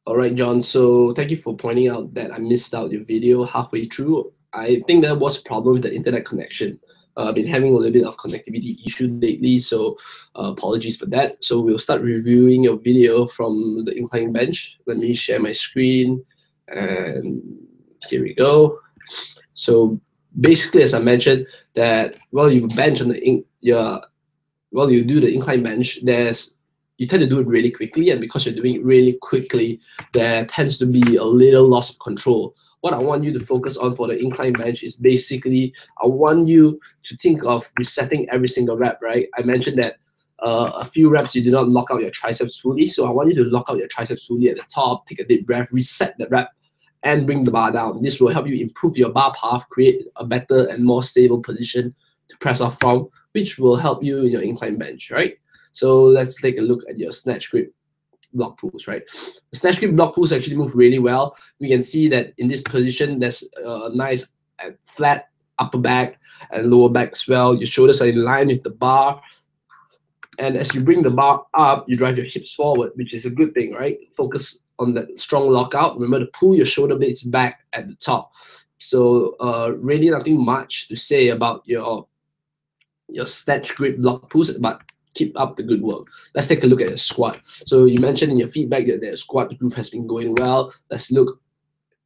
All right, John. So thank you for pointing out that I missed out your video halfway through. I think there was a problem with the internet connection. I've been having a little bit of connectivity issue lately, so apologies for that. So we'll start reviewing your video from the incline bench. Let me share my screen, and here we go. So basically, as I mentioned, that while you bench on the while you do the incline bench, you tend to do it really quickly, and because you're doing it really quickly, there tends to be a little loss of control. What I want you to focus on for the incline bench is basically, I want you to think of resetting every single rep, right? I mentioned that a few reps you do not lock out your triceps fully, so I want you to lock out your triceps fully at the top, take a deep breath, reset the rep, and bring the bar down. This will help you improve your bar path, create a better and more stable position to press off from, which will help you in your incline bench, right? So let's take a look at your snatch grip block pulls, right? The snatch grip block pulls actually move really well. We can see that in this position, there's a nice flat upper back and lower back as well. Your shoulders are in line with the bar. And as you bring the bar up, you drive your hips forward, which is a good thing, right? Focus on that strong lockout. Remember to pull your shoulder blades back at the top. So really nothing much to say about your snatch grip block pulls, but keep up the good work. Let's take a look at your squat. So you mentioned in your feedback that the squat groove has been going well. Let's look.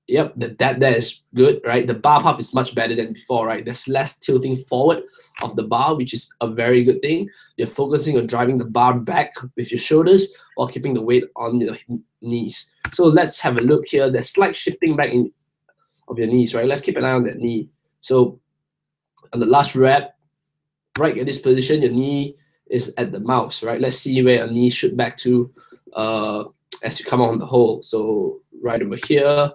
Yep, that is good, right? The bar path is much better than before, right? There's less tilting forward of the bar, which is a very good thing. You're focusing on driving the bar back with your shoulders while keeping the weight on your knees. So let's have a look here. There's slight shifting back of your knees, right? Let's keep an eye on that knee. So on the last rep, right at this position, your knee is at the mouse, right? Let's see where your knee shoot back to as you come on the hole. So right over here,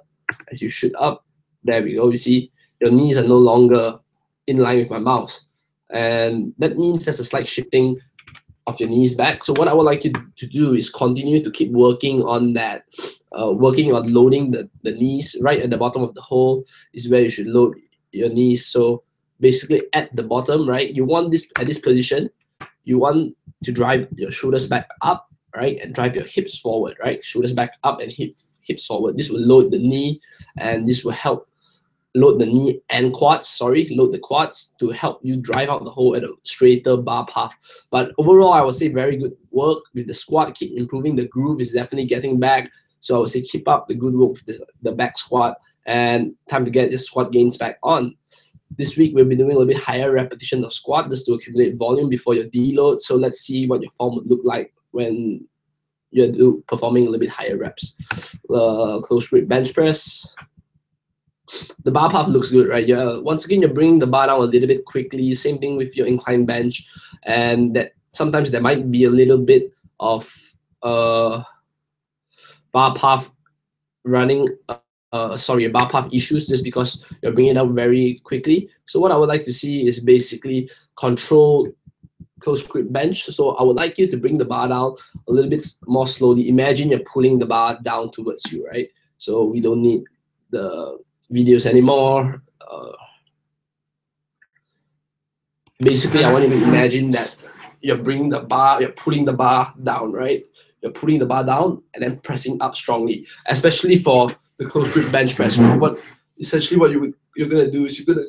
as you shoot up, there we go. You see your knees are no longer in line with my mouse. And that means there's a slight shifting of your knees back. So what I would like you to do is continue to keep working on that, working on loading the knees. Right at the bottom of the hole is where you should load your knees. So basically at the bottom, right, you want this at this position, you want to drive your shoulders back up, right, and drive your hips forward, right? Shoulders back up and hips forward. This will load the knee, and this will help load the knee and quads, load the quads to help you drive out the hole at a straighter bar path. But overall, I would say very good work with the squat. Keep improving. The groove is definitely getting back. So I would say keep up the good work with the back squat, and time to get your squat gains back on. This week, we'll be doing a little bit higher repetition of squat just to accumulate volume before your deload. So let's see what your form would look like when you're performing a little bit higher reps. Close grip bench press. The bar path looks good, right? Once again, you're bringing the bar down a little bit quickly. Same thing with your incline bench. And that sometimes there might be a little bit of bar path running bar path issues just because you're bringing it up very quickly. So what I would like to see is basically control close grip bench. So I would like you to bring the bar down a little bit more slowly. Imagine you're pulling the bar down towards you, right? So we don't need the videos anymore. Basically, I want you to imagine that you're bringing the bar, you're pulling the bar down, right? You're pulling the bar down and then pressing up strongly, especially for the close grip bench press. Essentially what you're gonna do is you're gonna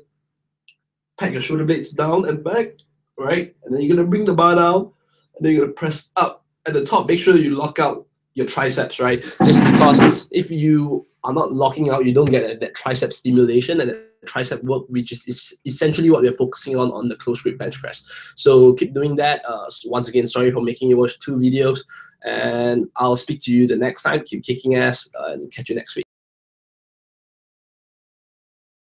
pack your shoulder blades down and back, right? And then you're gonna bring the bar down, and then you're gonna press up at the top. Make sure you lock out your triceps, right? Just because if you are not locking out, you don't get that tricep stimulation and tricep work, which is essentially what we're focusing on the close grip bench press. So keep doing that. So once again, sorry for making you watch 2 videos, and I'll speak to you the next time. Keep kicking ass, and catch you next week.